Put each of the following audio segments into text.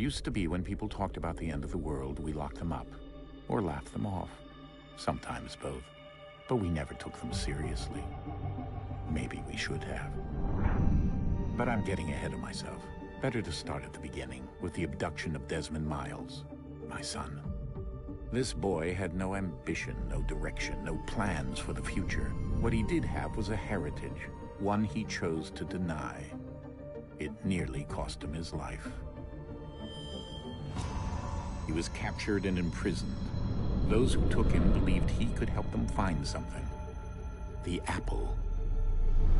Used to be when people talked about the end of the world, we locked them up, or laughed them off. Sometimes both. But we never took them seriously. Maybe we should have. But I'm getting ahead of myself. Better to start at the beginning, with the abduction of Desmond Miles, my son. This boy had no ambition, no direction, no plans for the future. What he did have was a heritage, one he chose to deny. It nearly cost him his life. He was captured and imprisoned. Those who took him believed he could help them find something. The apple.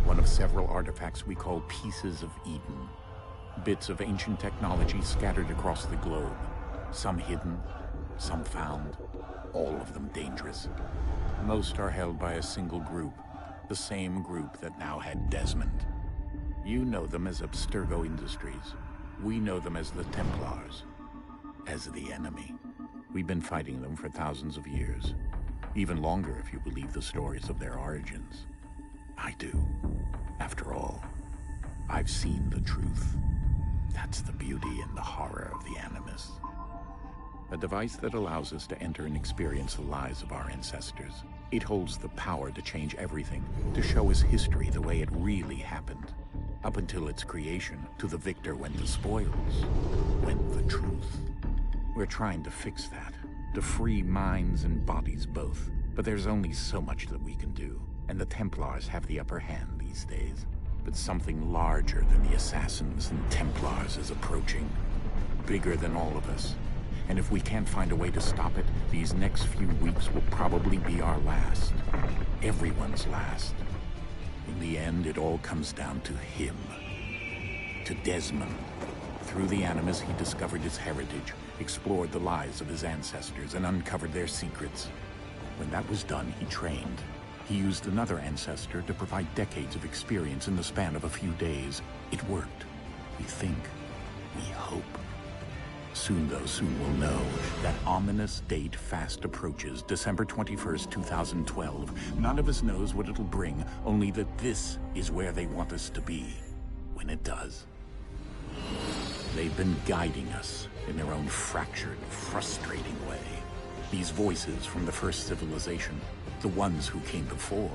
One of several artifacts we call pieces of Eden. Bits of ancient technology scattered across the globe. Some hidden, some found, all of them dangerous. Most are held by a single group, the same group that now had Desmond. You know them as Abstergo Industries. We know them as the Templars, as the enemy. We've been fighting them for thousands of years, even longer if you believe the stories of their origins. I do. After all, I've seen the truth. That's the beauty and the horror of the Animus. A device that allows us to enter and experience the lives of our ancestors. It holds the power to change everything, to show us history the way it really happened. Up until its creation, to the victor went the spoils, went the truth. We're trying to fix that, to free minds and bodies both. But there's only so much that we can do, and the Templars have the upper hand these days. But something larger than the Assassins and Templars is approaching, bigger than all of us. And if we can't find a way to stop it, these next few weeks will probably be our last. Everyone's last. In the end, it all comes down to him. To Desmond. Through the Animus, he discovered his heritage, explored the lives of his ancestors, and uncovered their secrets. When that was done, he trained. He used another ancestor to provide decades of experience in the span of a few days. It worked. We think. We hope. Soon, though, soon we'll know. That ominous date fast approaches, December 21st, 2012. None of us knows what it'll bring, only that this is where they want us to be, when it does. They've been guiding us in their own fractured, frustrating way. These voices from the first civilization, the ones who came before,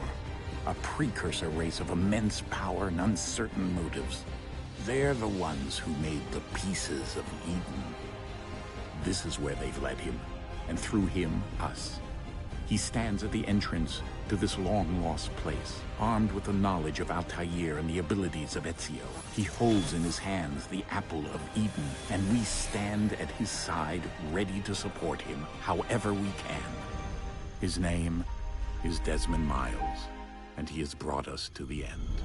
a precursor race of immense power and uncertain motives. They're the ones who made the pieces of Eden. This is where they've led him, and through him, us. He stands at the entrance to this long-lost place, armed with the knowledge of Altair and the abilities of Ezio. He holds in his hands the apple of Eden, and we stand at his side, ready to support him however we can. His name is Desmond Miles, and he has brought us to the end.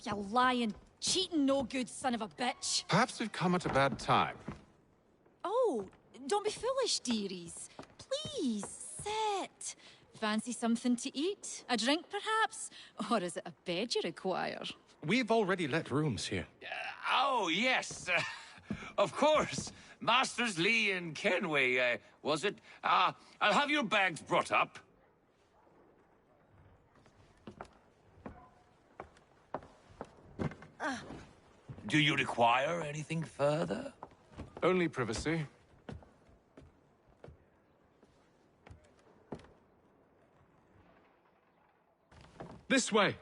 You lying, cheating, no good son of a bitch. Perhaps we've come at a bad time. Oh, don't be foolish, dearies. Please, sit. Fancy something to eat? A drink, perhaps? Or is it a bed you require? We've already let rooms here. Oh, yes. Of course. Masters Lee and Kenway, was it? I'll have your bags brought up. Do you require anything further? Only privacy. This way!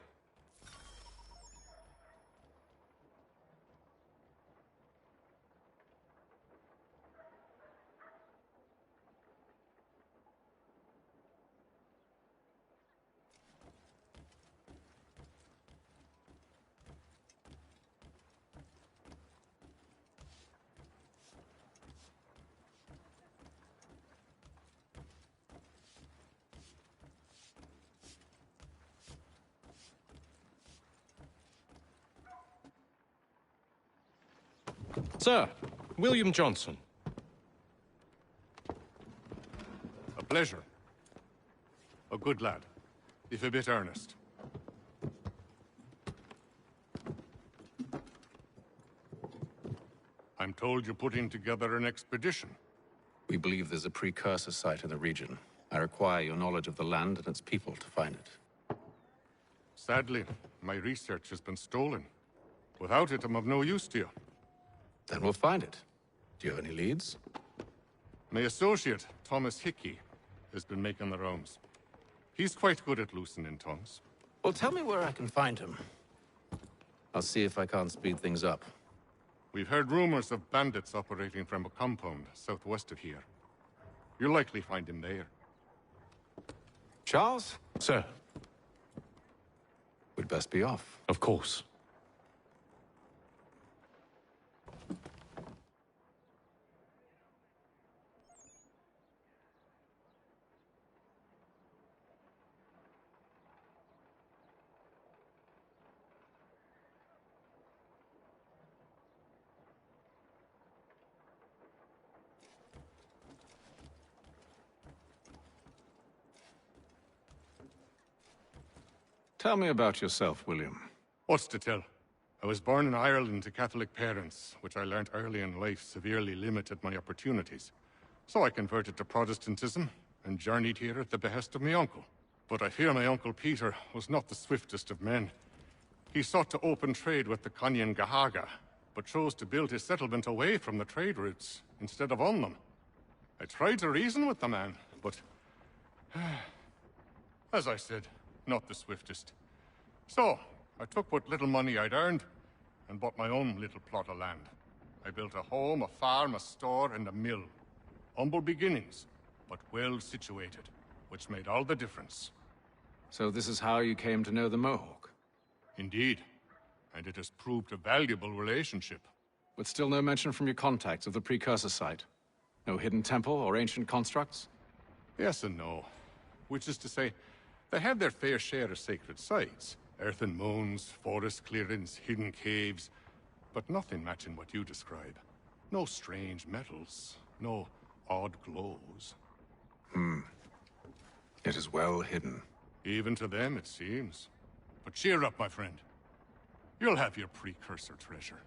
Sir, William Johnson. A pleasure. A good lad, if a bit earnest. I'm told you're putting together an expedition. We believe there's a precursor site in the region. I require your knowledge of the land and its people to find it. Sadly, my research has been stolen. Without it, I'm of no use to you. Then we'll find it. Do you have any leads? My associate, Thomas Hickey, has been making the rounds. He's quite good at loosening tongues. Well, tell me where I can find him. I'll see if I can't speed things up. We've heard rumors of bandits operating from a compound southwest of here. You'll likely find him there. Charles? Sir. We'd best be off. Of course. Tell me about yourself, William. What's to tell? I was born in Ireland to Catholic parents, which I learnt early in life severely limited my opportunities. So I converted to Protestantism and journeyed here at the behest of my uncle. But I fear my uncle Peter was not the swiftest of men. He sought to open trade with the Conyan Gahaga, but chose to build his settlement away from the trade routes instead of on them. I tried to reason with the man, but as I said, not the swiftest. So, I took what little money I'd earned and bought my own little plot of land. I built a home, a farm, a store, and a mill. Humble beginnings, but well situated, which made all the difference. So this is how you came to know the Mohawk? Indeed, and it has proved a valuable relationship. But still no mention from your contacts of the precursor site? No hidden temple or ancient constructs? Yes and no. Which is to say, they had their fair share of sacred sites. Earthen mounds, forest clearings, hidden caves. But nothing matching what you describe. No strange metals, no odd glows. It is well hidden. Even to them, it seems. But cheer up, my friend. You'll have your precursor treasure.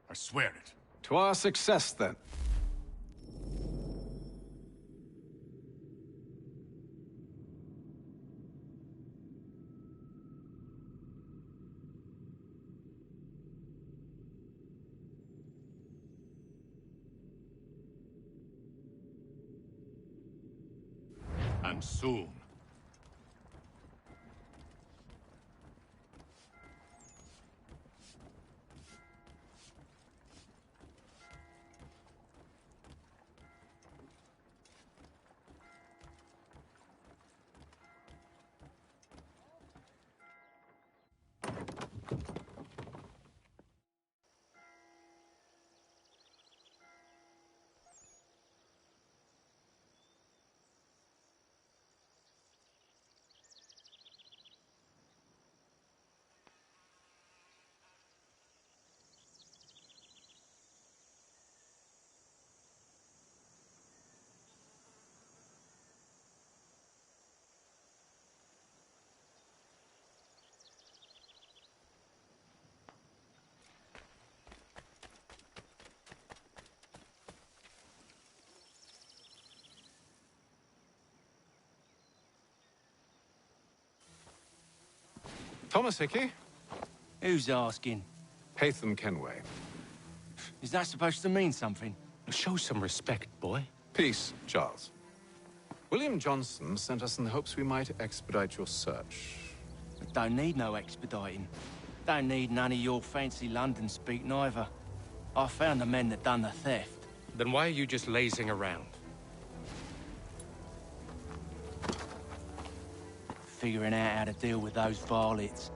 I swear it. To our success, then. And soon. Thomas Hickey? Who's asking? Haytham Kenway. Is that supposed to mean something? Show some respect, boy. Peace, Charles. William Johnson sent us in the hopes we might expedite your search. Don't need no expediting. Don't need none of your fancy London speak neither. I found the men that done the theft. Then why are you just lazing around? Figuring out how to deal with those varlets.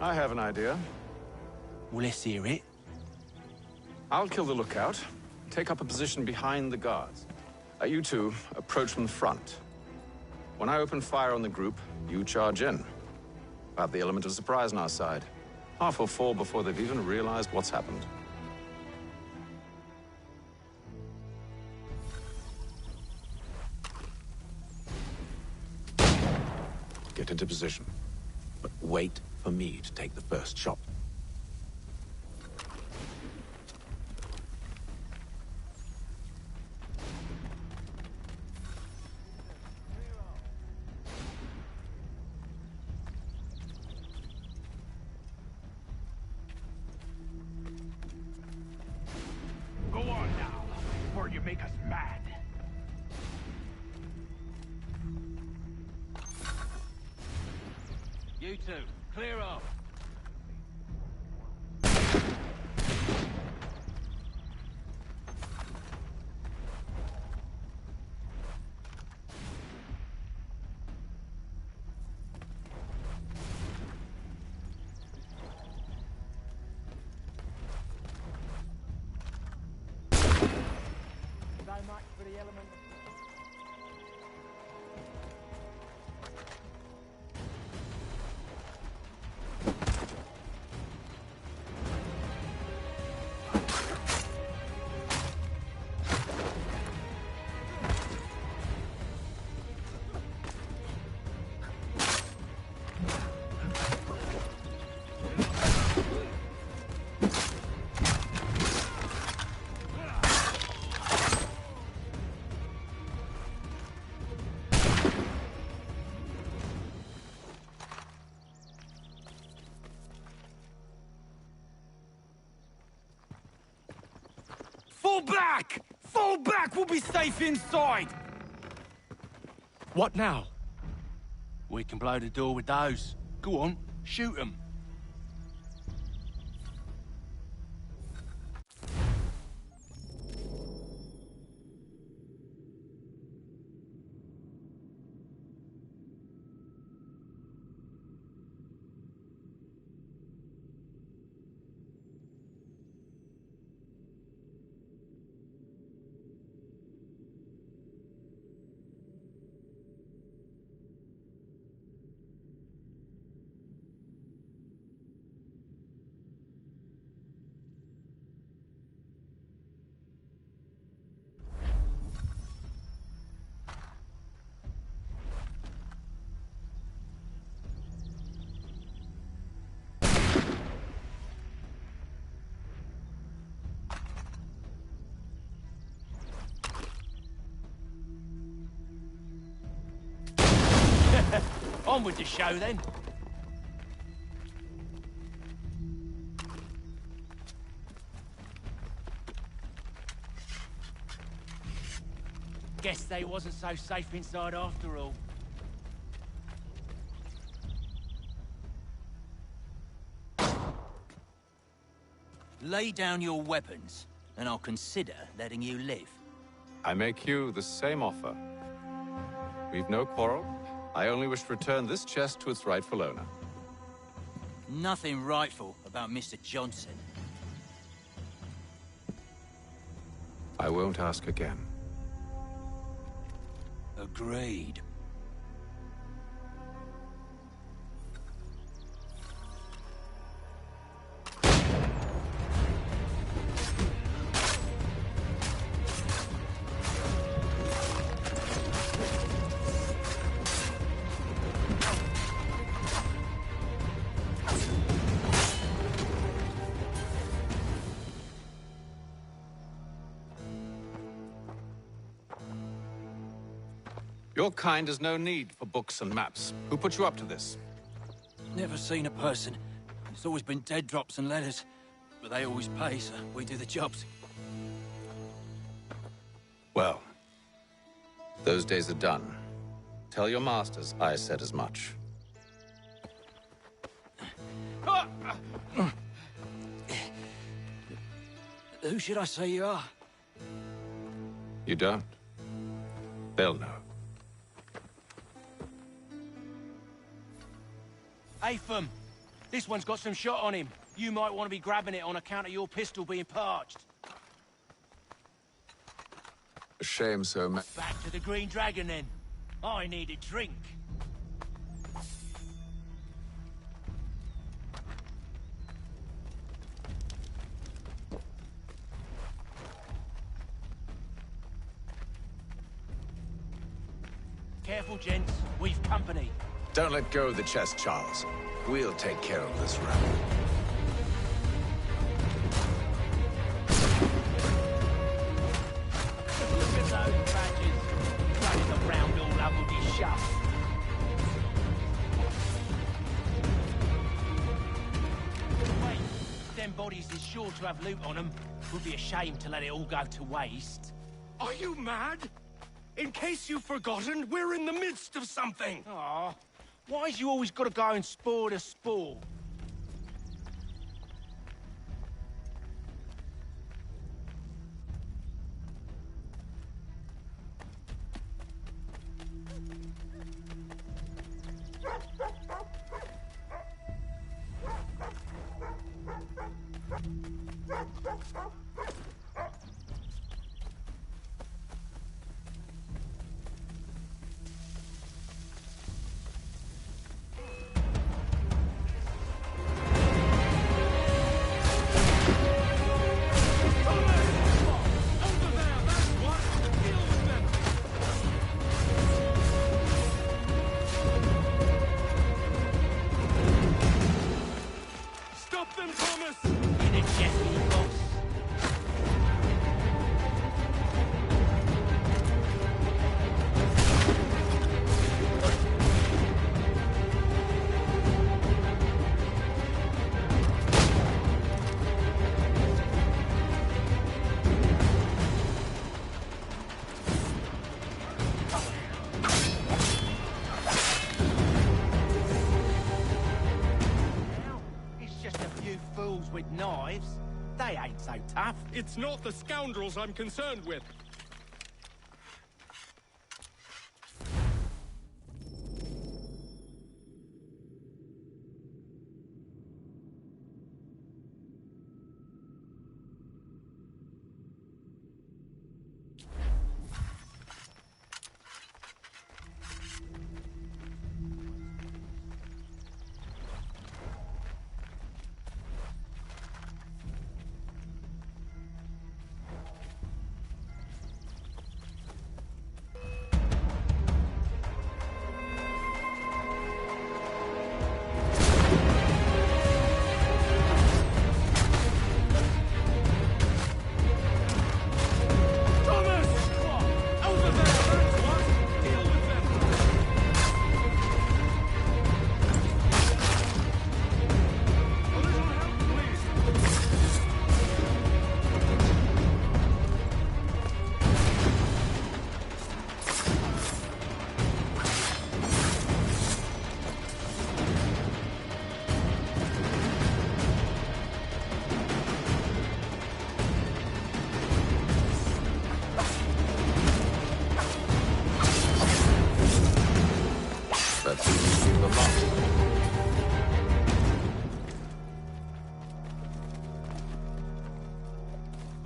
I have an idea. Well, let's hear it. I'll kill the lookout, take up a position behind the guards. You two approach from the front. When I open fire on the group, you charge in. Have the element of surprise on our side. Half will fall before they've even realized what's happened. Get into position, but wait for me to take the first shot. Go on now, before you make us mad. You two, clear off. So much for the element. Fall back! Fall back! We'll be safe inside! What now? We can blow the door with those. Go on, shoot them. On with the show, then. Guess they wasn't so safe inside after all. Lay down your weapons, and I'll consider letting you live. I make you the same offer. We've no quarrel. I only wish to return this chest to its rightful owner. Nothing rightful about Mr. Johnson. I won't ask again. Agreed. Your kind has no need for books and maps. Who put you up to this? Never seen a person. It's always been dead drops and letters. But they always pay, so we do the jobs. Well, those days are done. Tell your masters I said as much. Who should I say you are? You don't? They'll know. Atham! This one's got some shot on him. You might want to be grabbing it on account of your pistol being parched. A shame so Back to the Green Dragon, then. I need a drink. Careful, gents. We've company. Don't let go of the chest, Charles. We'll take care of this rabble. Look at those badges. Running around all lovely shut. Wait, them bodies is sure to have loot on them. Would be a shame to let it all go to waste. Are you mad? In case you've forgotten, we're in the midst of something! Aw, why's you always gotta go and spoil the sport? With knives. They ain't so tough. It's not the scoundrels I'm concerned with.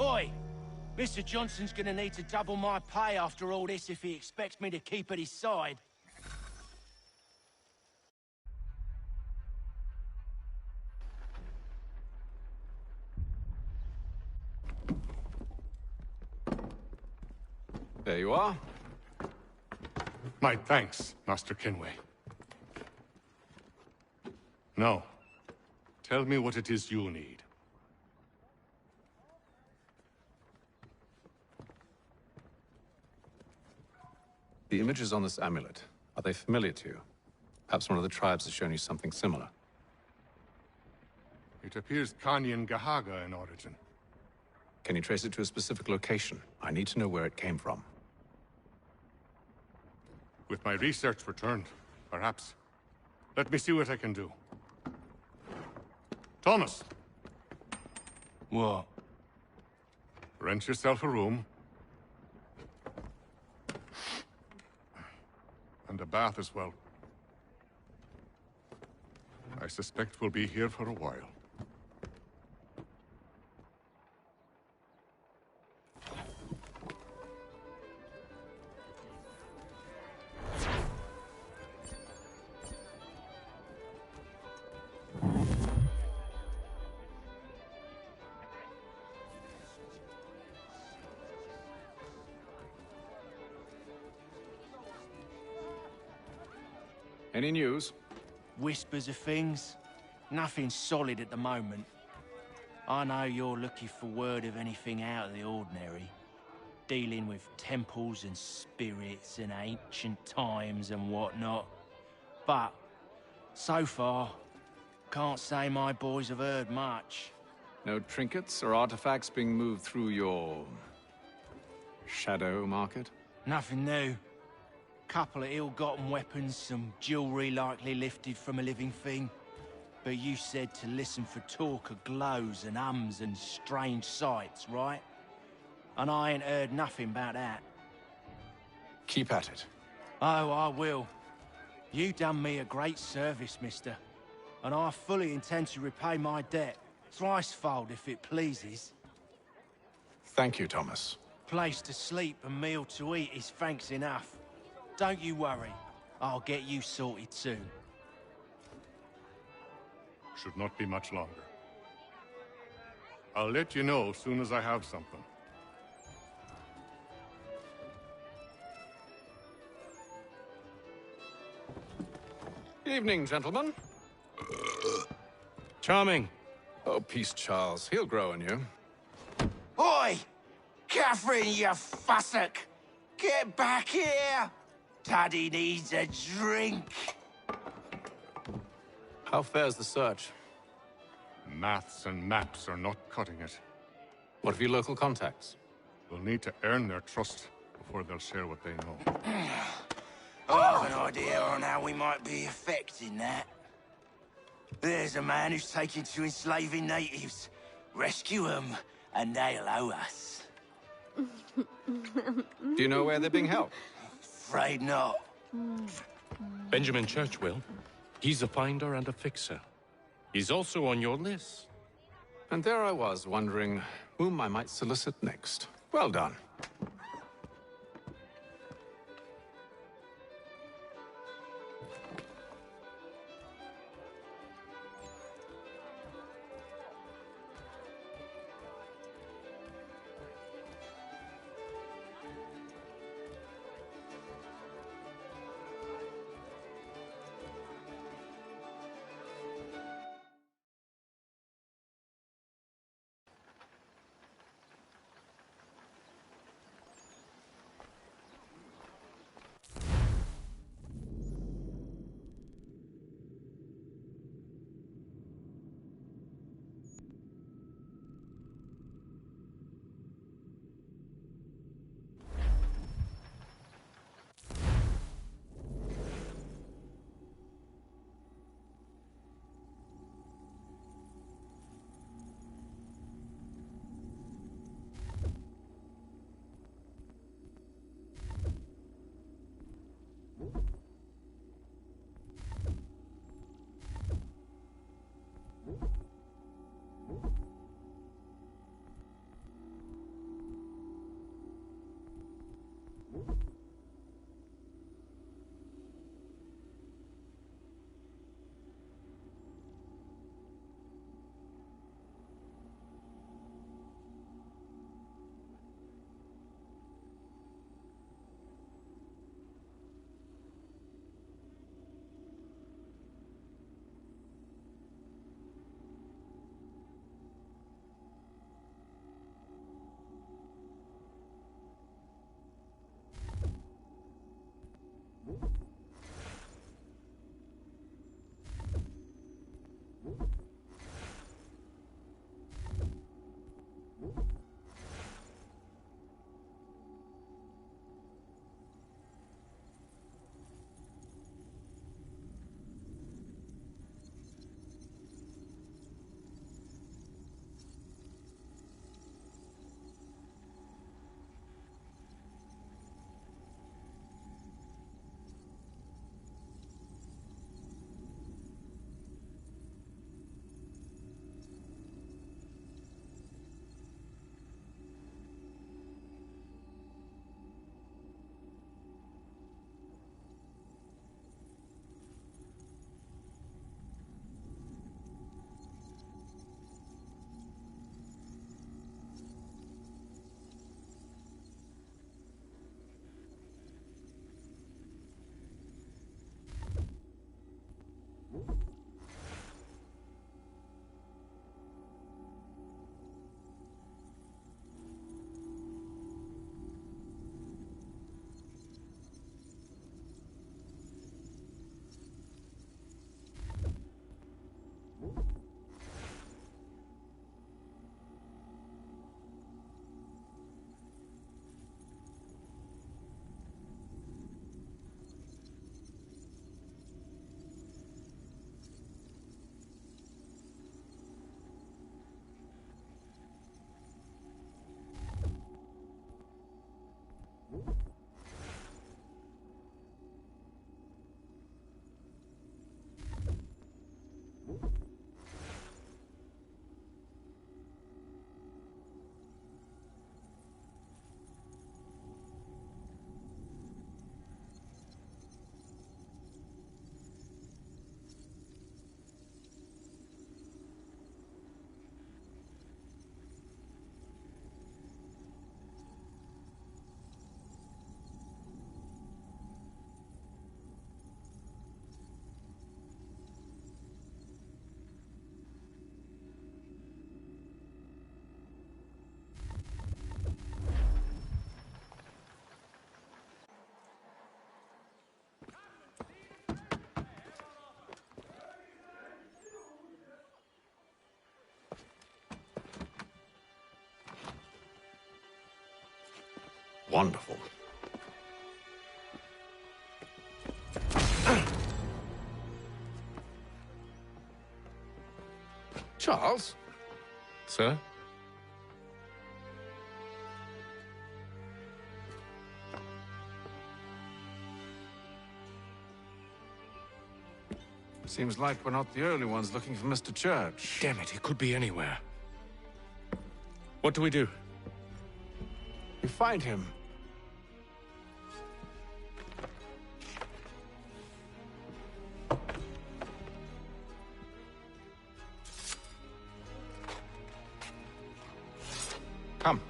Oi! Mr. Johnson's gonna need to double my pay after all this if he expects me to keep at his side. There you are. My thanks, Master Kenway. Now, tell me what it is you need. The images on this amulet, are they familiar to you? Perhaps one of the tribes has shown you something similar. It appears Kanyan Gahaga in origin. Can you trace it to a specific location? I need to know where it came from. With my research returned, perhaps. Let me see what I can do. Thomas! What? Rent yourself a room. And a bath as well. I suspect we'll be here for a while. Any news? Whispers of things. Nothing solid at the moment. I know you're looking for word of anything out of the ordinary. Dealing with temples and spirits and ancient times and whatnot. But, so far, can't say my boys have heard much. No trinkets or artifacts being moved through your... shadow market? Nothing new. Couple of ill-gotten weapons, some jewelry likely lifted from a living thing. But you said to listen for talk of glows and ums and strange sights, right? And I ain't heard nothing about that. Keep at it. Oh, I will. You done me a great service, mister. And I fully intend to repay my debt. Thricefold, if it pleases. Thank you, Thomas. Place to sleep and meal to eat is thanks enough. Don't you worry. I'll get you sorted soon. Should not be much longer. I'll let you know as soon as I have something. Evening, gentlemen. Charming. Oh, peace, Charles. He'll grow on you. Oi! Catherine, you fussock! Get back here! Taddy needs a drink. How fares the search? Maths and maps are not cutting it. What of your local contacts? We'll need to earn their trust before they'll share what they know. I have an idea on how we might be affecting that. There's a man who's taken to enslaving natives. Rescue them, and they'll owe us. Do you know where they're being held? Afraid not. Benjamin Church will. He's a finder and a fixer. He's also on your list. And there I was, wondering whom I might solicit next. Well done. Wonderful. Charles? Sir? Seems like we're not the only ones looking for Mr. Church. Damn it, he could be anywhere. What do we do? We find him. Come.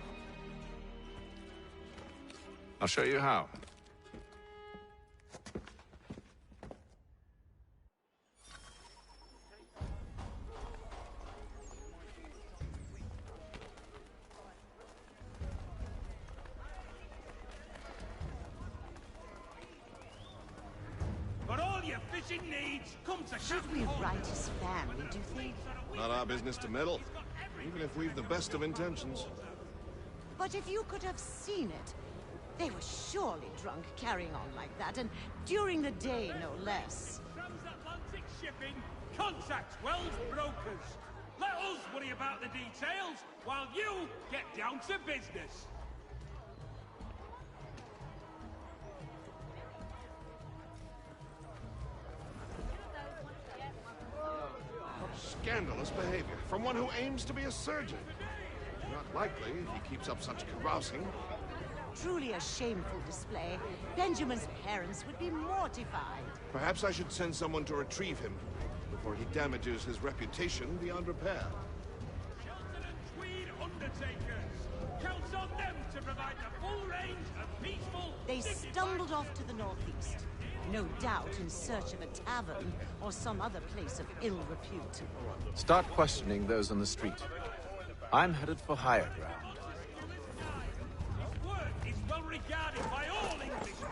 I'll show you how. For all your fishing needs, come to Should we right his family, do you think? Not our business to meddle, even if we've the best of intentions. But if you could have seen it, they were surely drunk carrying on like that, and during the day, no less. Transatlantic shipping, contact Wells Brokers. Let us worry about the details while you get down to business. Scandalous behavior from one who aims to be a surgeon. Not likely if he keeps up such carousing. Truly a shameful display. Benjamin's parents would be mortified. Perhaps I should send someone to retrieve him before he damages his reputation beyond repair. Shelton and Tweed Undertakers. Counts on them to provide the full range of peaceful... They stumbled off to the northeast. No doubt in search of a tavern or some other place of ill repute. Start questioning those on the street. I'm headed for higher ground. His work is well regarded by all Englishmen.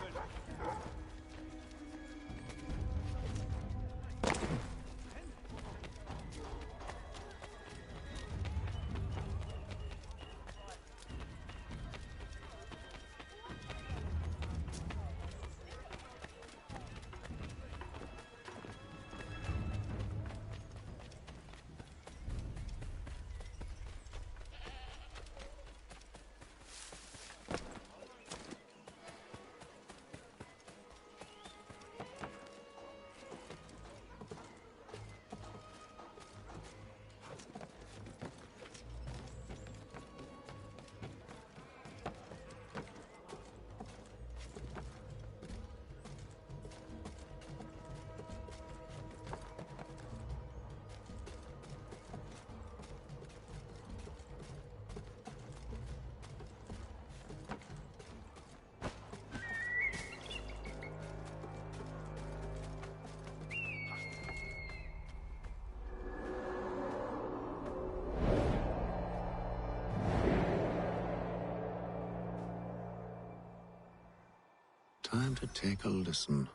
Time to take a listen.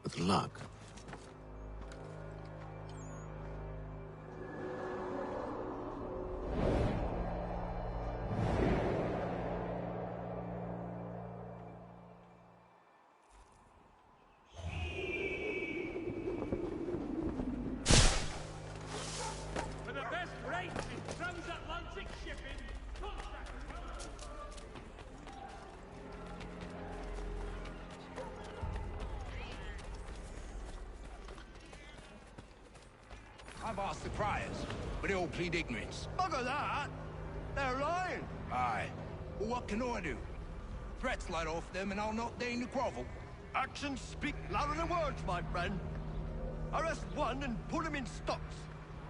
With luck. For the best rates in transatlantic shipping, contact I've asked the criers, but they all plead ignorance. Bugger that! They're lying! Aye. Well, what can I do? Threats light off them and I'll not deign to grovel. Actions speak louder than words, my friend. Arrest one and put him in stocks.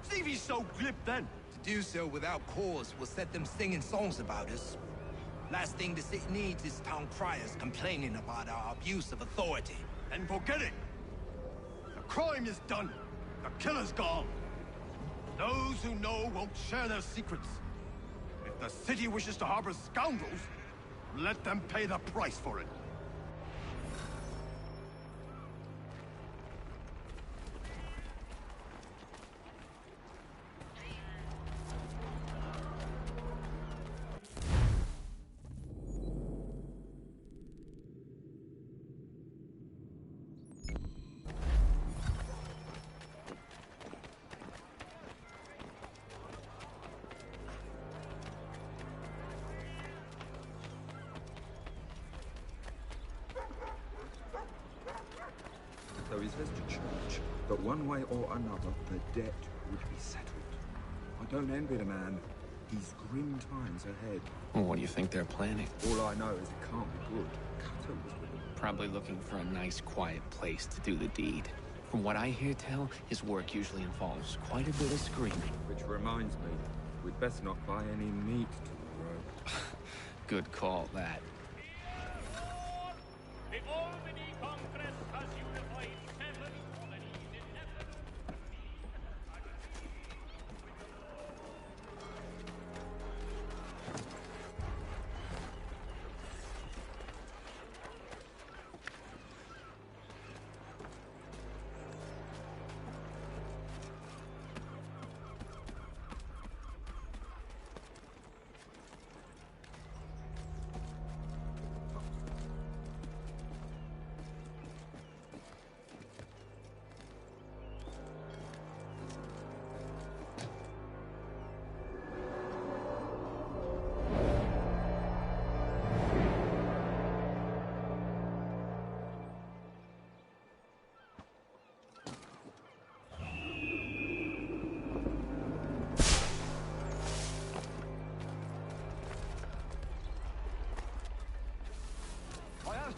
See if he's so glib then. To do so without cause will set them singing songs about us. Last thing the city needs is town criers complaining about our abuse of authority. Then forget it. The crime is done. The killer's gone. Those who know won't share their secrets. If the city wishes to harbor scoundrels, let them pay the price for it. so he says to church that one way or another the debt would be settled. I don't envy the man. He's grim times ahead. Well, what do you think they're planning? All I know is it can't be good. Cutter was with him. Probably looking for a nice, quiet place to do the deed. From what I hear tell, his work usually involves quite a bit of screaming. Which reminds me, we'd best not buy any meat tomorrow. Good call, that. The Albany Congress has unified 7 colonies in effort.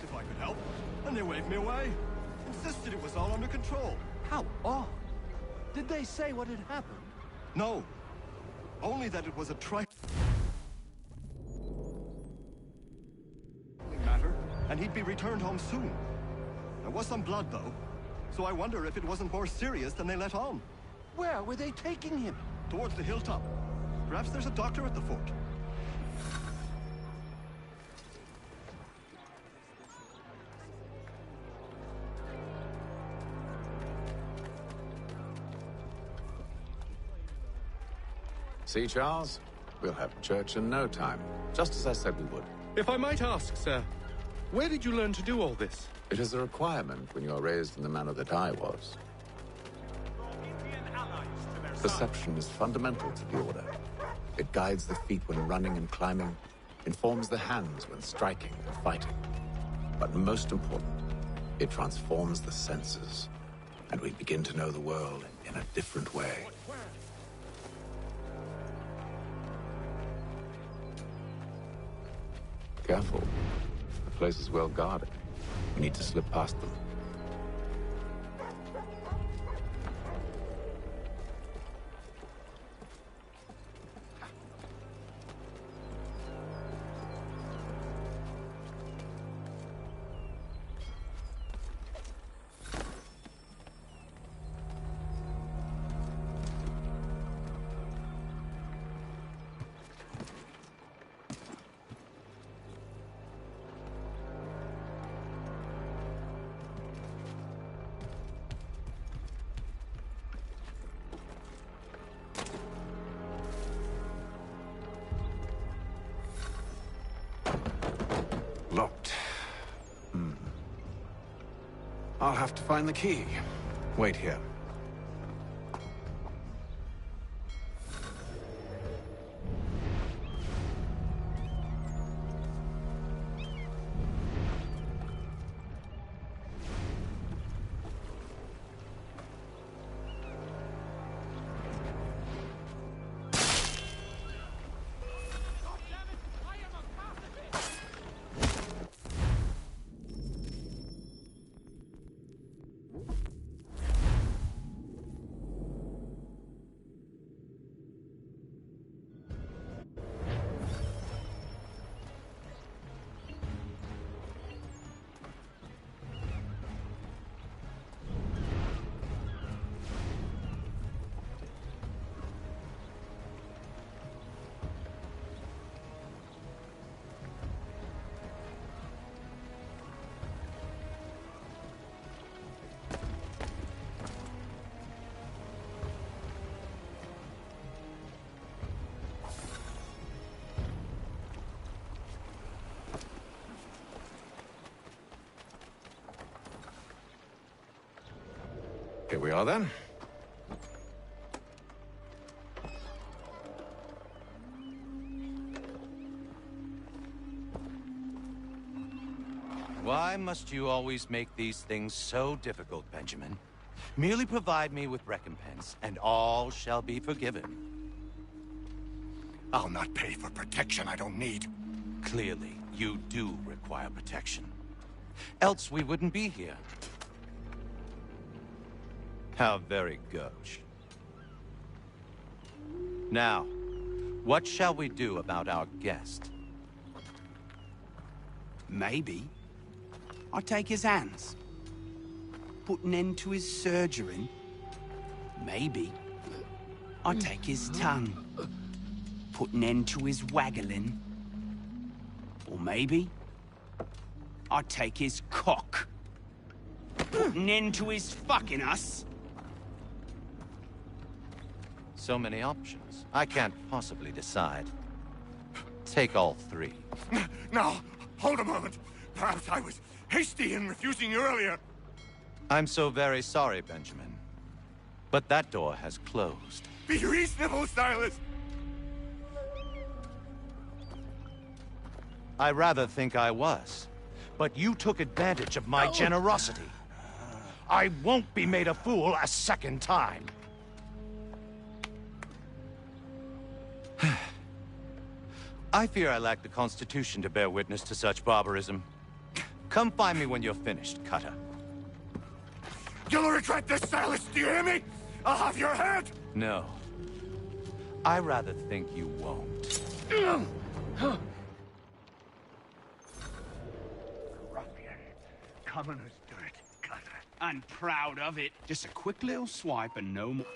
If I could help, and they waved me away. Insisted it was all under control. How odd. Did they say what had happened? No. Only that it was a matter, and he'd be returned home soon. There was some blood, though, so I wonder if it wasn't more serious than they let on. Where were they taking him? Towards the hilltop. Perhaps there's a doctor at the fort. See, Charles? We'll have church in no time, just as I said we would. If I might ask, sir, where did you learn to do all this? It is a requirement when you are raised in the manner that I was. Perception is fundamental to the Order. It guides the feet when running and climbing, informs the hands when striking and fighting. But most important, it transforms the senses, and we begin to know the world in a different way. Careful. The place is well guarded. We need to slip past them. Locked. I'll have to find the key. Wait here. Here we are, then. Why must you always make these things so difficult, Benjamin? Merely provide me with recompense, and all shall be forgiven. I'll not pay for protection I don't need. Clearly, you do require protection. Else we wouldn't be here. How very gauche. Now, what shall we do about our guest? Maybe I'll take his hands. Put an end to his surgering. Maybe I'll take his tongue. Put an end to his waggling. Or maybe I'll take his cock. Put an end to his fucking us. So many options. I can't possibly decide. Take all three. Now, hold a moment. Perhaps I was hasty in refusing you earlier. I'm so very sorry, Benjamin. But that door has closed. Be reasonable, Silas! I rather think I was. But you took advantage of my generosity. I won't be made a fool a second time. I fear I lack the constitution to bear witness to such barbarism. Come find me when you're finished, Cutter. You'll regret this, Silas, do you hear me? I'll have your head! No. I rather think you won't. Ruffian. Commoner's dirt, Cutter. I'm proud of it. Just a quick little swipe and no more.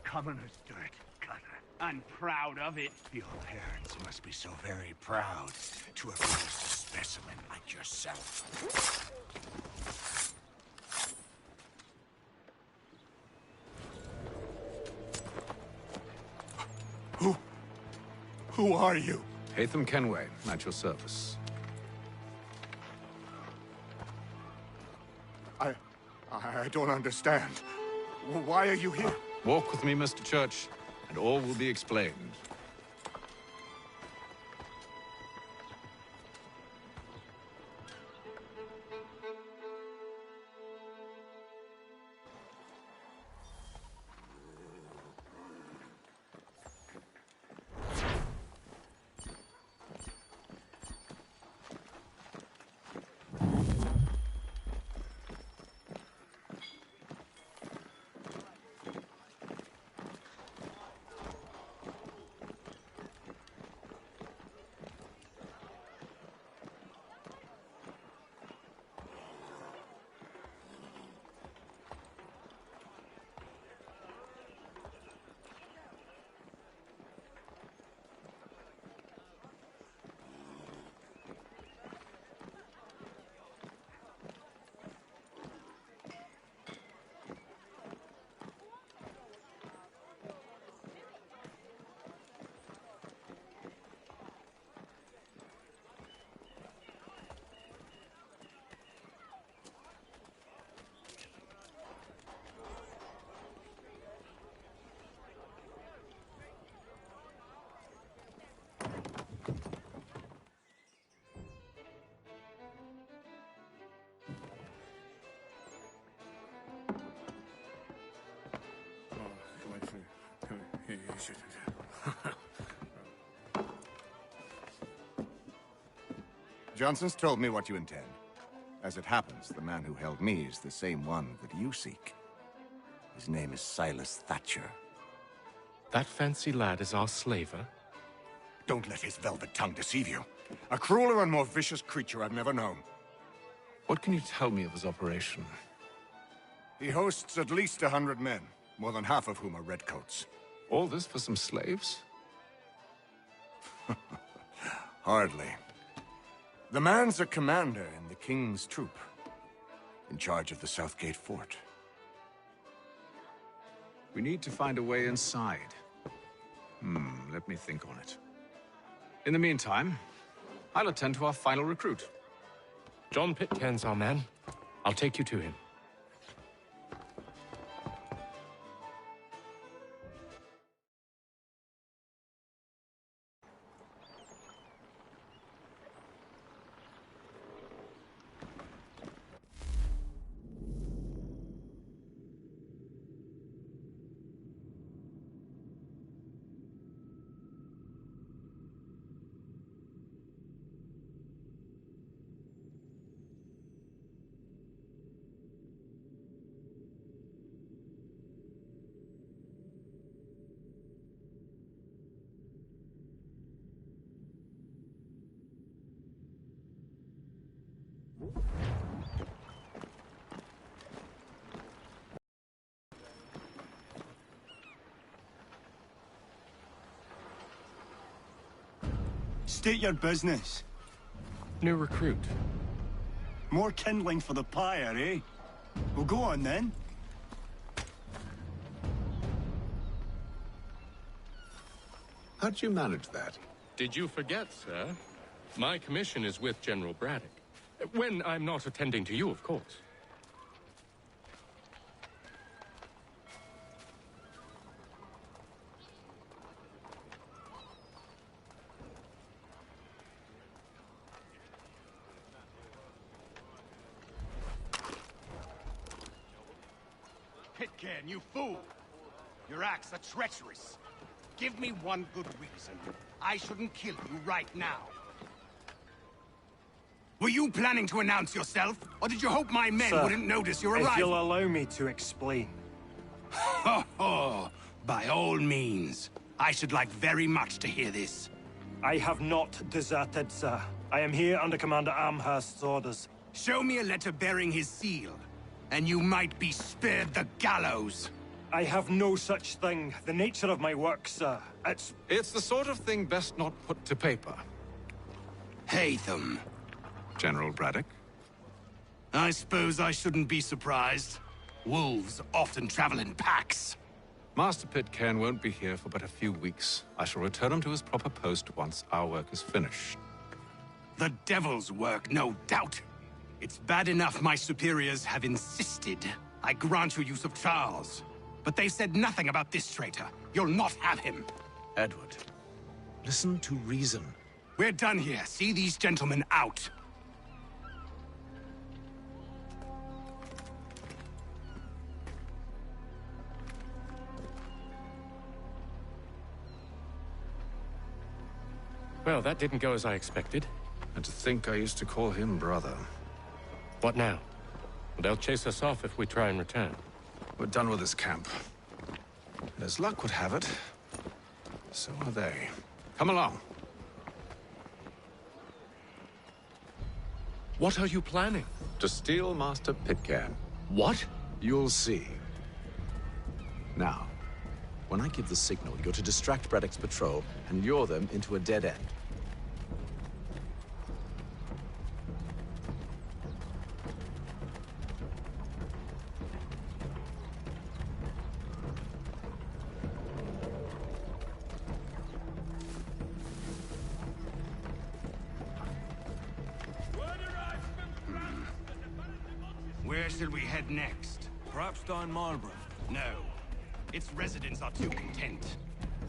Commoner's dirt, Cutter. I'm proud of it. Your parents must be so very proud to have raised a specimen like yourself. Who are you? Haytham Kenway, at your service. I don't understand. Why are you here? Walk with me, Mr. Church, and all will be explained. Johnson's told me what you intend. As it happens, the man who held me is the same one that you seek. His name is Silas Thatcher. That fancy lad is our slaver? Don't let his velvet tongue deceive you. A crueler and more vicious creature I've never known. What can you tell me of his operation? He hosts at least 100 men, more than half of whom are redcoats. All this for some slaves? Hardly. The man's a commander in the King's troop, in charge of the Southgate Fort. We need to find a way inside. Let me think on it. In the meantime, I'll attend to our final recruit. John Pitcairn's our man. I'll take you to him. State your business. New recruit. More kindling for the pyre, eh? Well, go on then. How'd you manage that? Did you forget, sir? My commission is with General Braddock. When I'm not attending to you, of course. Pitcairn, you fool! Your acts are treacherous. Give me one good reason. I shouldn't kill you right now. Were you planning to announce yourself? Or did you hope my men Sir, wouldn't notice your if arrival? you'll allow me to explain. Ho ho! By all means. I should like very much to hear this. I have not deserted, sir. I am here under Commander Amherst's orders. Show me a letter bearing his seal, and you might be spared the gallows. I have no such thing. The nature of my work, sir, It's the sort of thing best not put to paper. Haytham. General Braddock? I suppose I shouldn't be surprised. Wolves often travel in packs. Master Pitcairn won't be here for but a few weeks. I shall return him to his proper post once our work is finished. The devil's work, no doubt. It's bad enough my superiors have insisted I grant you use of Charles. But they said nothing about this traitor. You'll not have him. Edward, listen to reason. We're done here. See these gentlemen out. Well, that didn't go as I expected. And to think I used to call him brother. What now? They'll chase us off if we try and return. We're done with this camp. And as luck would have it, so are they. Come along. What are you planning? To steal Master Pitcairn. What? You'll see. Now, when I give the signal, you're to distract Braddock's patrol and lure them into a dead end. Where shall we head next? Perhaps down Marlborough. No. Its residents are too content.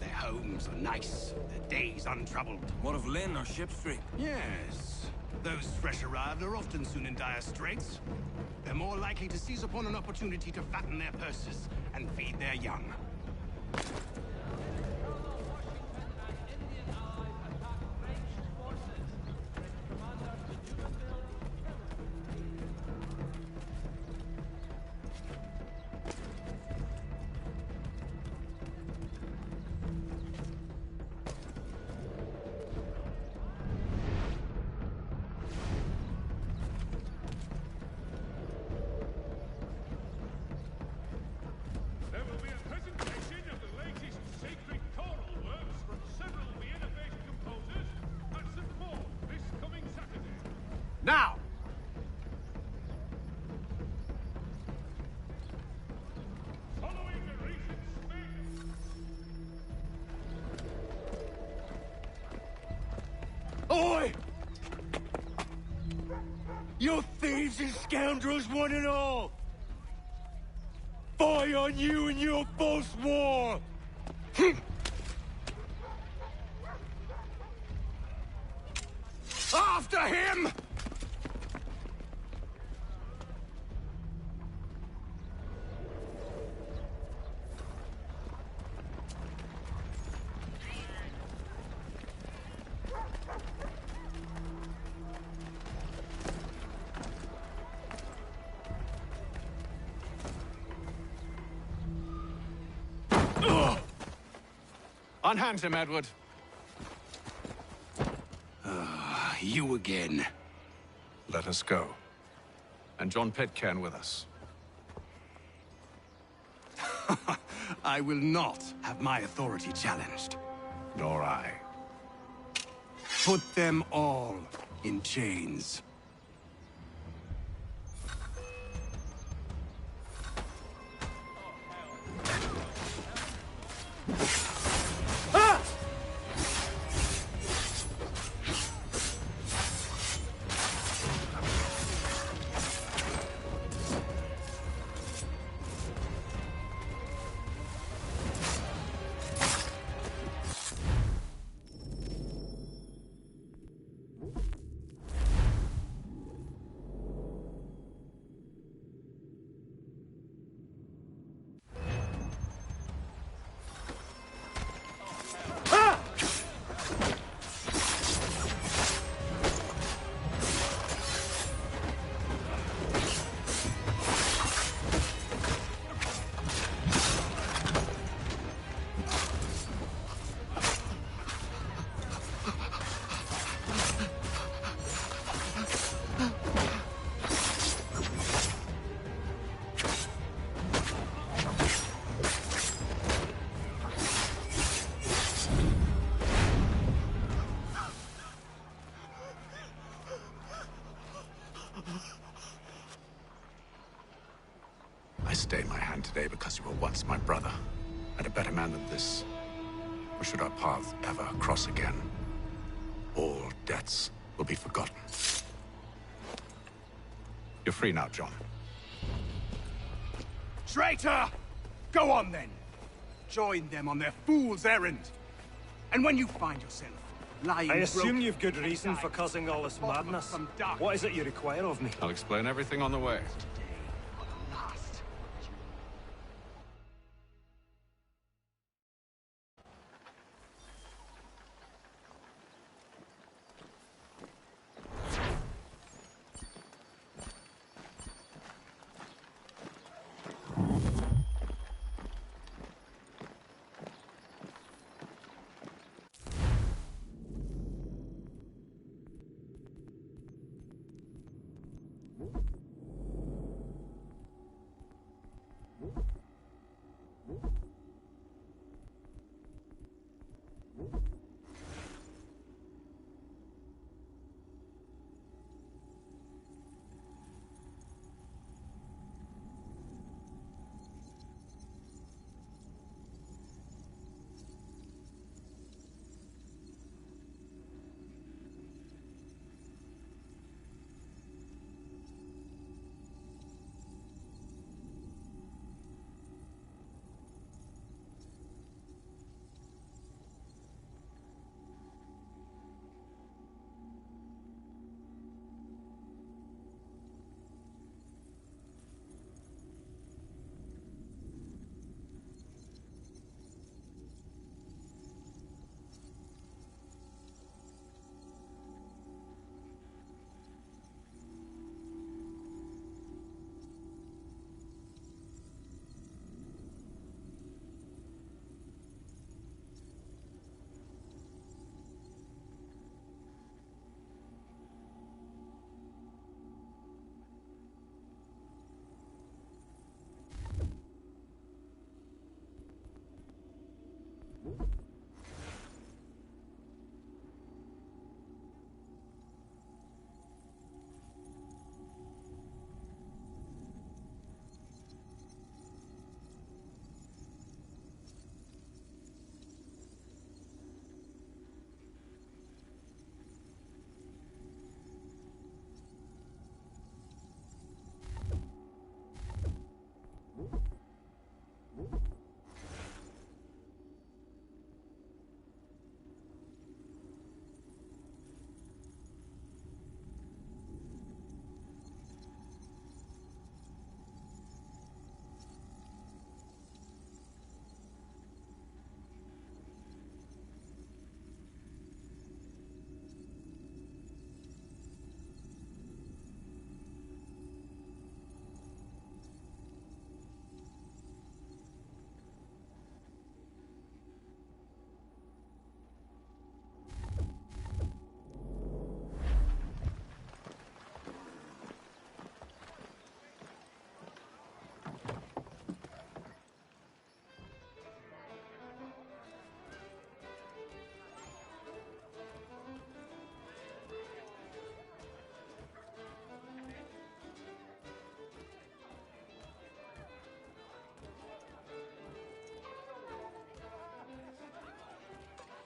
Their homes are nice, their days untroubled. What of Lynn or Ship Street? Yes. Those fresh arrived are often soon in dire straits. They're more likely to seize upon an opportunity to fatten their purses and feed their young. There will be a presentation of the latest sacred choral works from several Vienna-based composers at St. Paul this coming Saturday. Now! Following the recent Oi! You Thieves and scoundrels, one and all! Fie on you and your false war! After him! Unhand him, Edward. You again. Let us go. And John Pitcairn with us. I will not have my authority challenged. Nor I. Put them all in chains. I stay my hand today because you were once my brother, and a better man than this. Or should our paths ever cross again, all debts will be forgotten. You're free now, John. Traitor! Go on then. Join them on their fool's errand. And when you find yourself lying I assume broken you've good reason for causing all this madness. What is it you require of me? I'll explain everything on the way.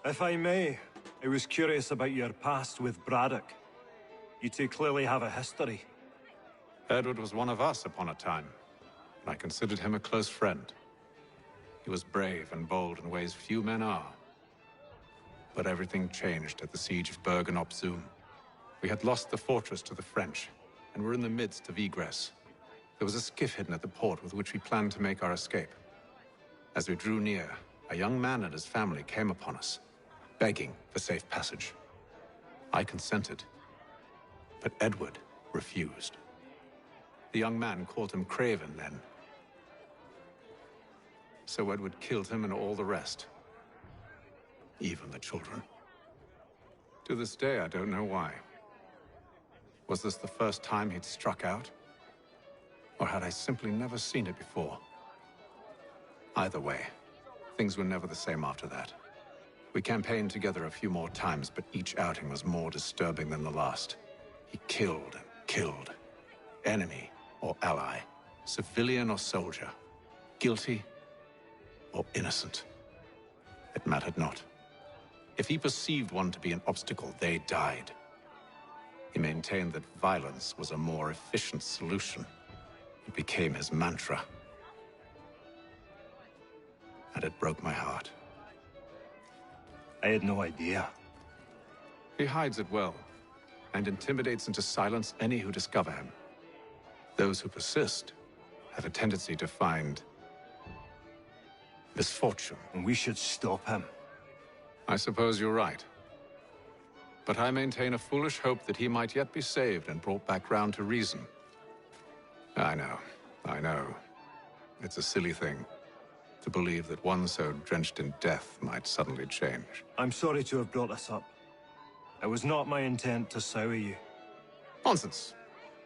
If I may, I was curious about your past with Braddock. You two clearly have a history. Edward was one of us upon a time, and I considered him a close friend. He was brave and bold in ways few men are. But everything changed at the siege of Bergen-op-Zoom. We had lost the fortress to the French, and were in the midst of egress. There was a skiff hidden at the port with which we planned to make our escape. As we drew near, a young man and his family came upon us, begging for safe passage. I consented, but Edward refused. The young man called him Craven then. So Edward killed him and all the rest. Even the children. To this day, I don't know why. Was this the first time he'd struck out? Or had I simply never seen it before? Either way, things were never the same after that. We campaigned together a few more times, but each outing was more disturbing than the last. He killed and killed. Enemy or ally, civilian or soldier, guilty or innocent. It mattered not. If he perceived one to be an obstacle, they died. He maintained that violence was a more efficient solution. It became his mantra. And it broke my heart. I had no idea. He hides it well, and intimidates into silence any who discover him. Those who persist have a tendency to find misfortune. And we should stop him. I suppose you're right. But I maintain a foolish hope that he might yet be saved and brought back round to reason. I know. It's a silly thing to believe that one so drenched in death might suddenly change. I'm sorry to have brought this up. It was not my intent to sour you. Nonsense.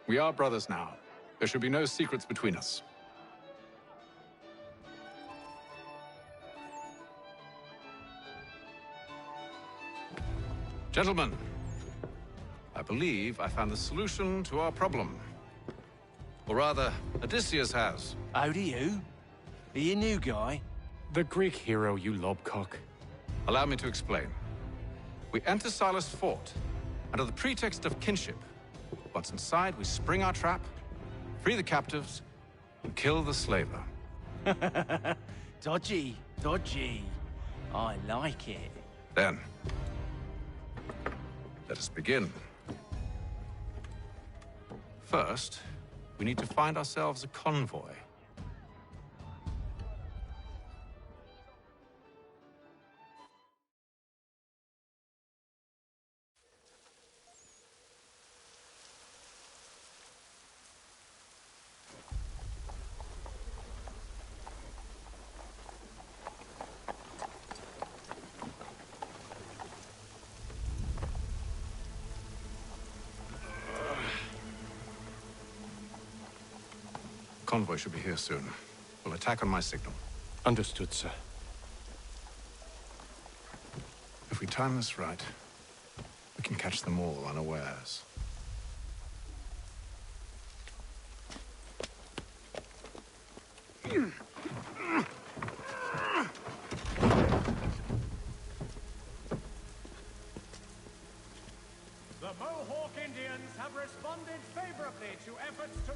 We are brothers now. There should be no secrets between us. Gentlemen, I believe I found the solution to our problem. Or rather, Odysseus has. Oh, do you? Are you a new guy? The Greek hero, you lobcock. Allow me to explain. We enter Silas' fort, under the pretext of kinship. Once inside, we spring our trap, free the captives, and kill the slaver. Dodgy. I like it. Then, let us begin. First, we need to find ourselves a convoy. Convoy should be here soon. We'll attack on my signal. Understood, sir. If we time this right, we can catch them all unawares. The Mohawk Indians have responded favorably to efforts to...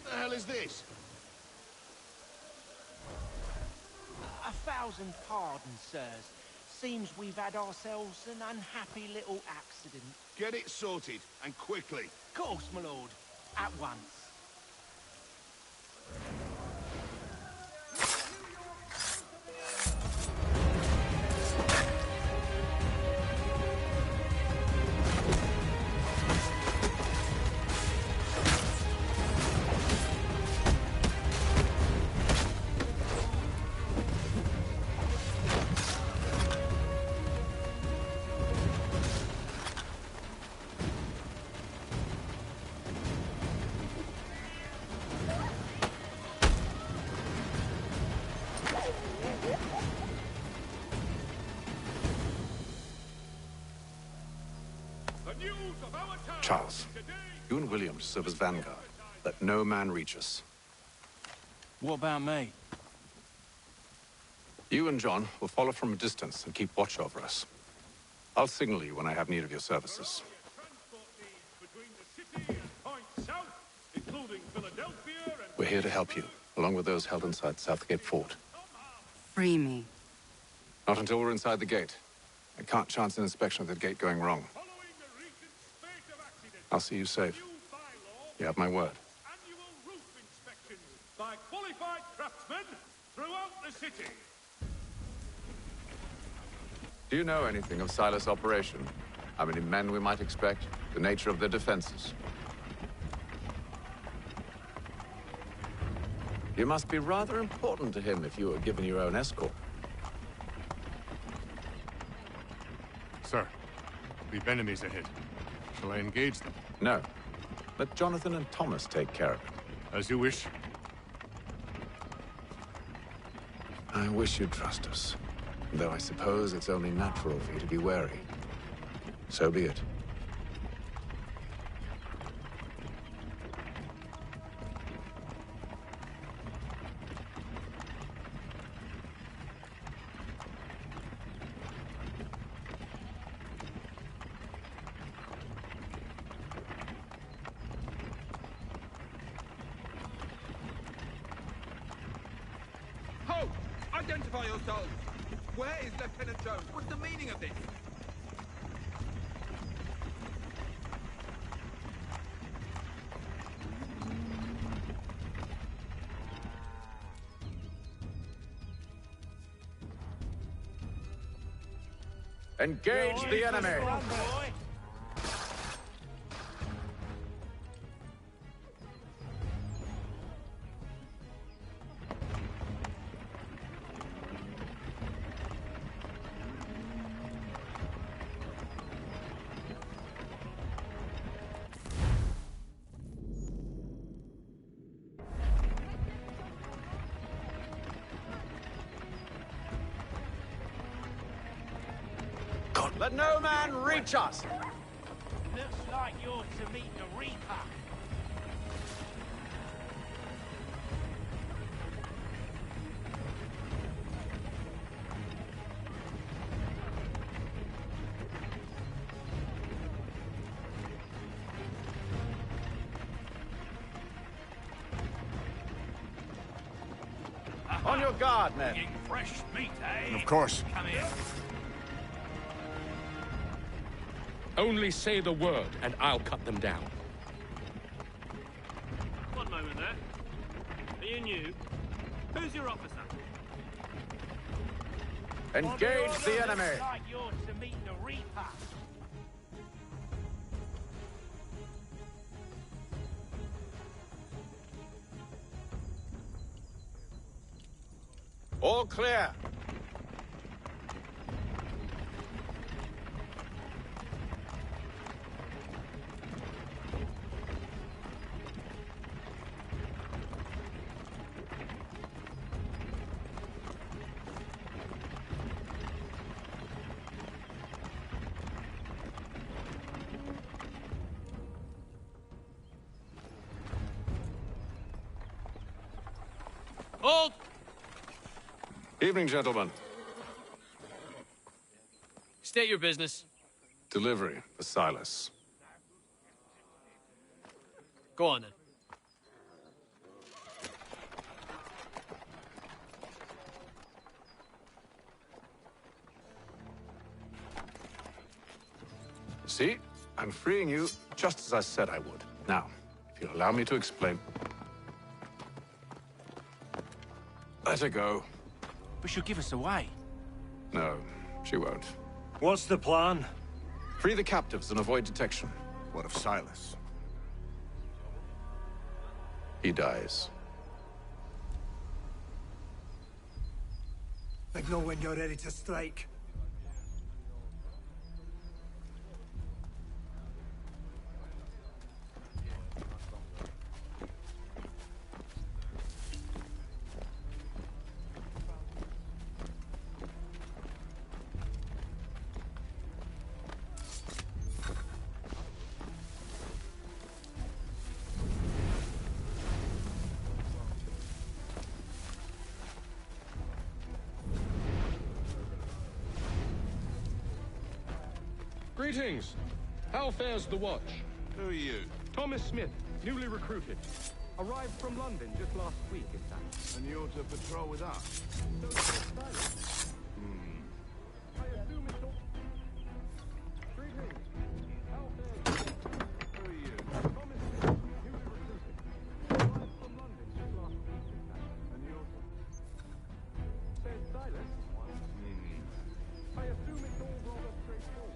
What the hell is this? 1,000 pardons, sirs. Seems we've had ourselves an unhappy little accident. Get it sorted, and quickly. Of course, my lord. At once. news of our town. Charles, you and William serve as vanguard. Let no man reach us. What about me? You and John will follow from a distance and keep watch over us. I'll signal you when I have need of your services. We're here to help you, along with those held inside Southgate Fort. Free me. Not until we're inside the gate. I can't chance an inspection of the gate going wrong. I'll see you safe. You have my word. By qualified craftsmen throughout the city. Do you know anything of Silas' operation? How many men we might expect? The nature of their defenses? You must be rather important to him if you were given your own escort. Sir, we've enemies ahead. Shall I engage them? No. Let Jonathan and Thomas take care of it. As you wish. I wish you'd trust us. Though I suppose it's only natural for you to be wary. So be it. Ho! Identify yourselves! Where is Lieutenant Jones? What's the meaning of this? Engage the enemy! Let no man reach us! Looks like you're to meet the Reaper. On your guard, men. Fresh meat, eh? Of course. Come here. Only say the word, and I'll cut them down. One moment there. Are you new? Who's your officer? Engage the enemy! Looks like you're to meet the Reaper. All clear. Hold! Evening, gentlemen. State your business. Delivery for Silas. Go on, then. See? I'm freeing you just as I said I would. Now, if you'll allow me to explain. Let her go. But she'll give us away. No, she won't. What's the plan? Free the captives and avoid detection. What of Silas? He dies. Signal when you're ready to strike. Greetings. How fares the watch? Who are you? Thomas Smith, newly recruited. Arrived from London just last week, in fact. And you're to patrol with us? I assume it's all... Greetings. How fares the watch? Who are you? Thomas Smith, newly recruited. Arrived from London just last week, in fact. And you're to... Says Silas. I assume it's all rather straightforward.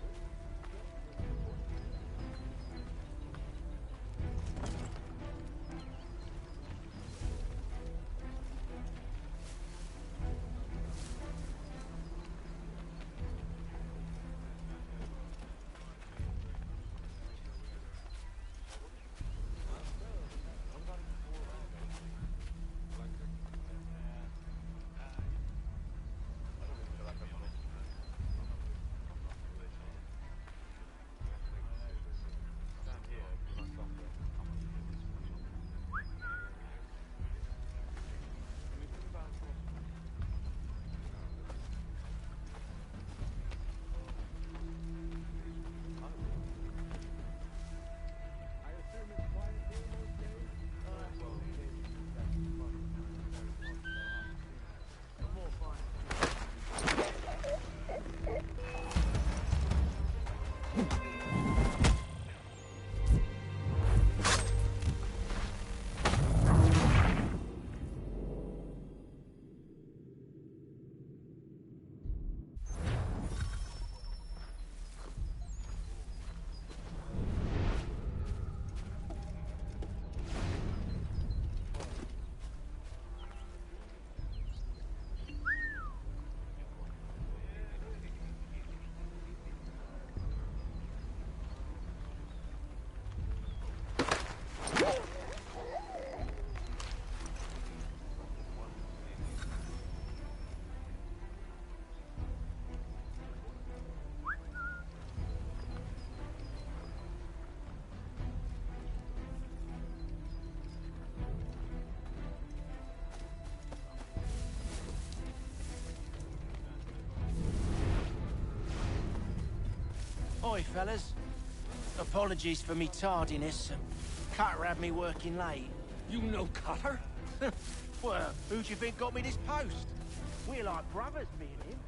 Oi, fellas. Apologies for me tardiness. Cutter had me working late. You know Cutter? Well, who do you think got me this post? We're like brothers, me and him.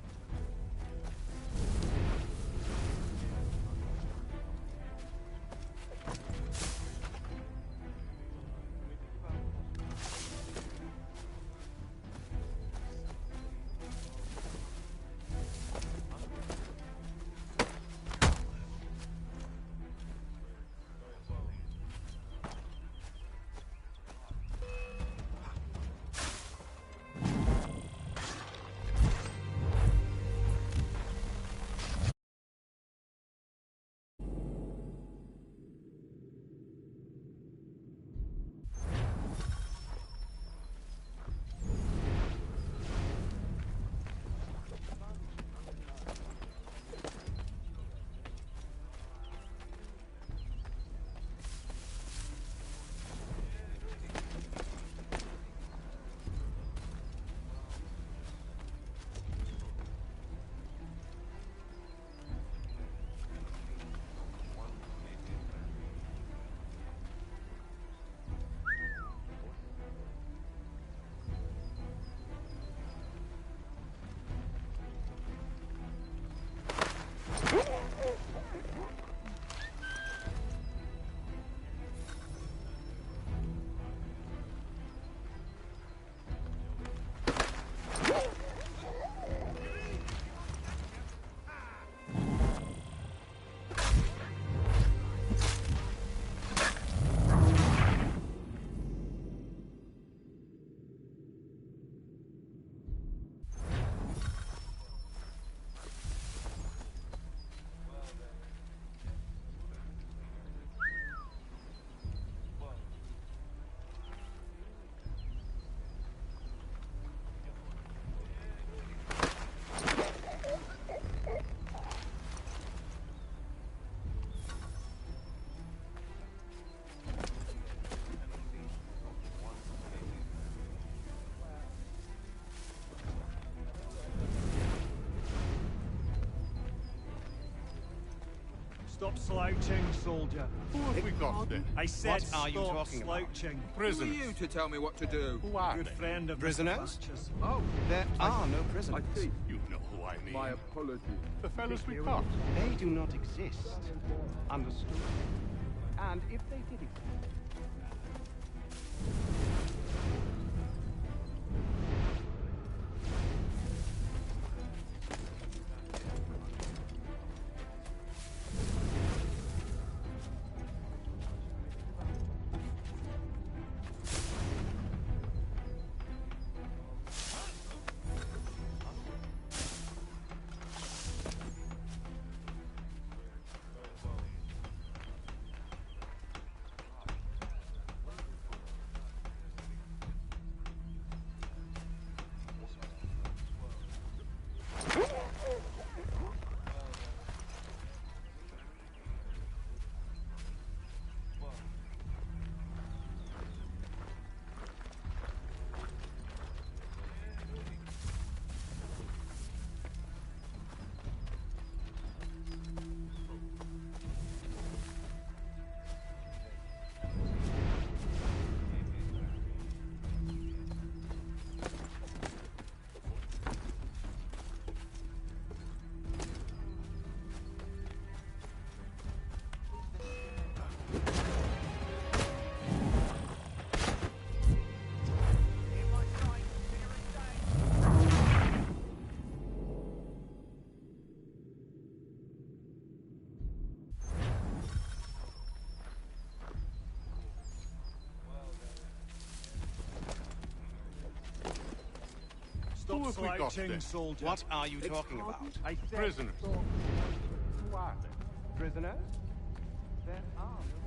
Stop slouching, soldier. Who have we got then? I said What are you stop talking about? slouching. Prisoners. Who are you to tell me what to do? Who are Good they? friend of Prisoners? Mr. Thatcher's. Oh, There are no prisoners. I see. You know who I mean. My apologies. The fellas we caught. They do not exist. Understood? And if they did exist... Who Stop have we got slouching, then? soldier. What are you talking about? I said Prisoners. stop. Who are they? Prisoners? There are no...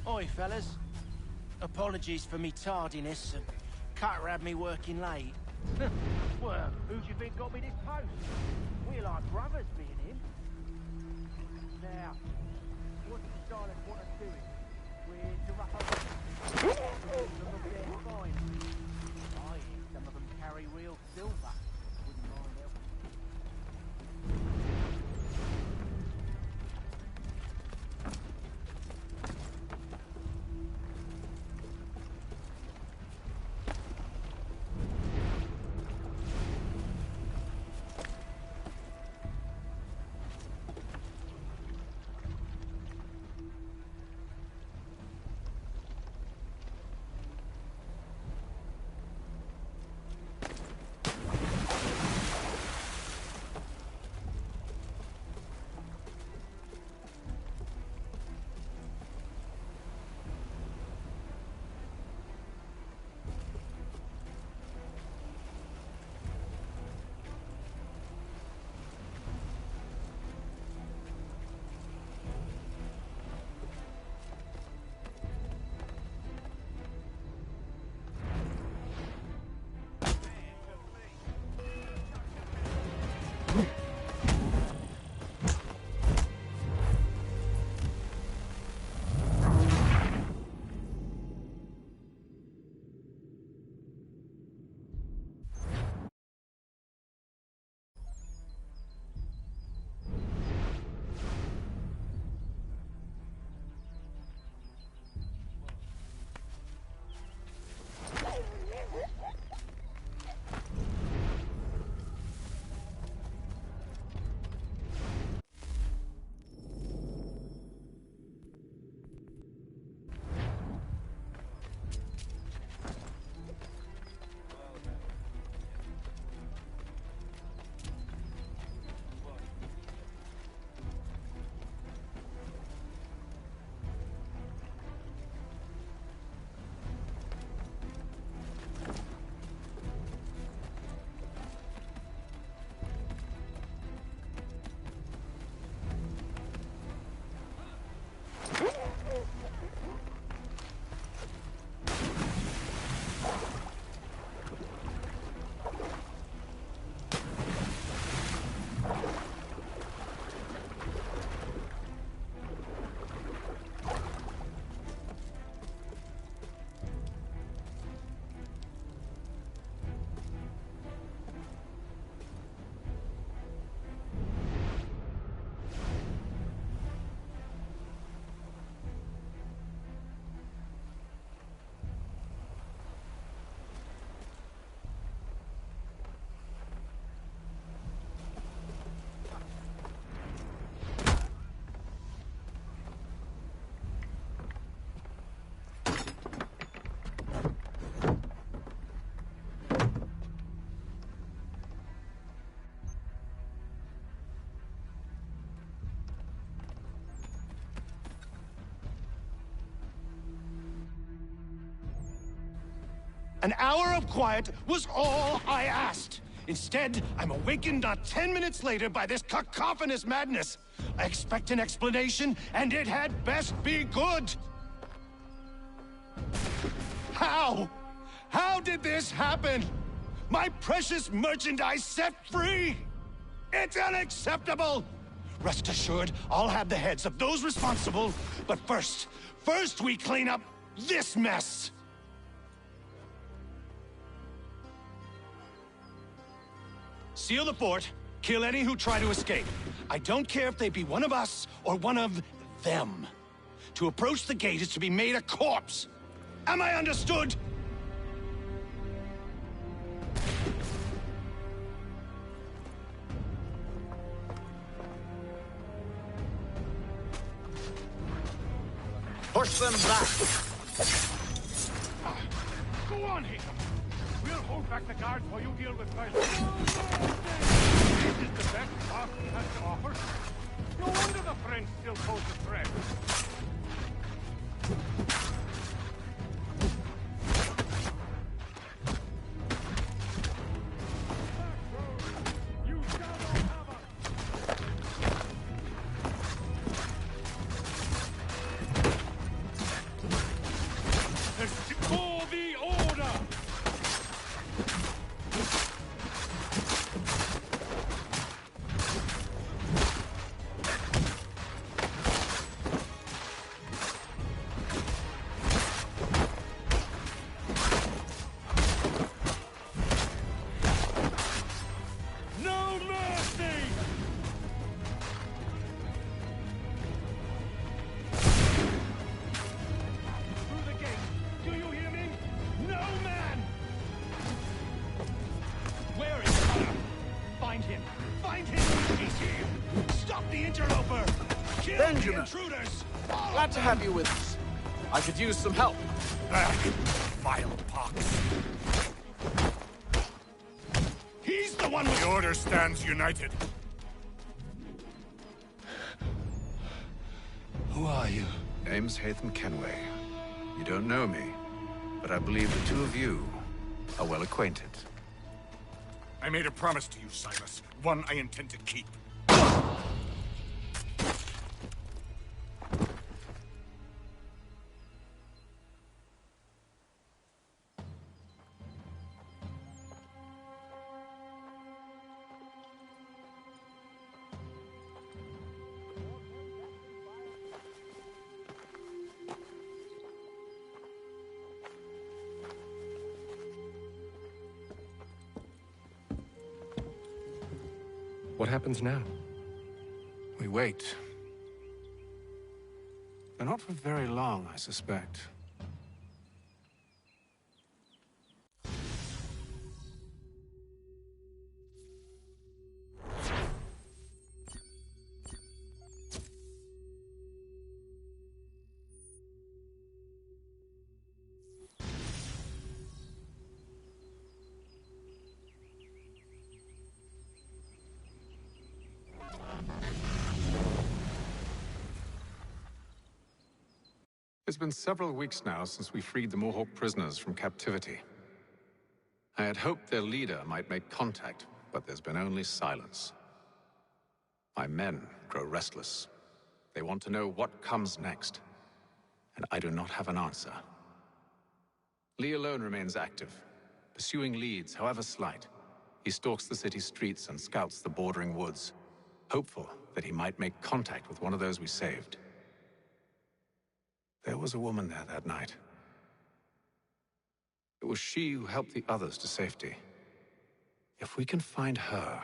Oi, fellas. Apologies for me tardiness. Cutter had me working late. Well, who do you think got me this post? We're like brothers, me and him. Now, what does Silas want us doing? We're to rough up some of their fine. I hear some of them carry real silver. Wouldn't mind helping. An hour of quiet was all I asked. Instead, I'm awakened not 10 minutes later by this cacophonous madness. I expect an explanation, and it had best be good. How? How did this happen? My precious merchandise set free? It's unacceptable! Rest assured, I'll have the heads of those responsible, but first we clean up this mess! Seal the fort, kill any who try to escape. I don't care if they be one of us or one of them. To approach the gate is to be made a corpse. Am I understood? Push them back! Go on, Haytham. We'll hold back the guards while you deal with Tyler. This is the best Boston has to offer. No wonder the French still pose a threat. For the order! No mercy! Through the gate! Do you hear me? No man! Where is Connor? Find him! Find him! He's here! Stop the interloper! Kill the Benjamin! intruders! Glad to have you with us. I could use some help. Vile pox. He's the one with... The Order stands united. Who are you? Name's Haytham Kenway. You don't know me, but I believe the two of you are well acquainted. I made a promise to you, Silas. One I intend to keep. What happens now? We wait. But not for very long, I suspect. It's been several weeks now since we freed the Mohawk prisoners from captivity. I had hoped their leader might make contact, but there's been only silence. My men grow restless. They want to know what comes next, and I do not have an answer. Lee alone remains active, pursuing leads, however slight. He stalks the city streets and scouts the bordering woods, hopeful that he might make contact with one of those we saved. There was a woman there that night. It was she who helped the others to safety. If we can find her,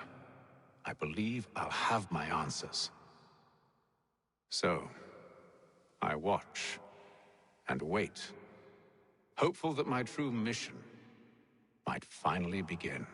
I believe I'll have my answers. So, I watch and wait, hopeful that my true mission might finally begin.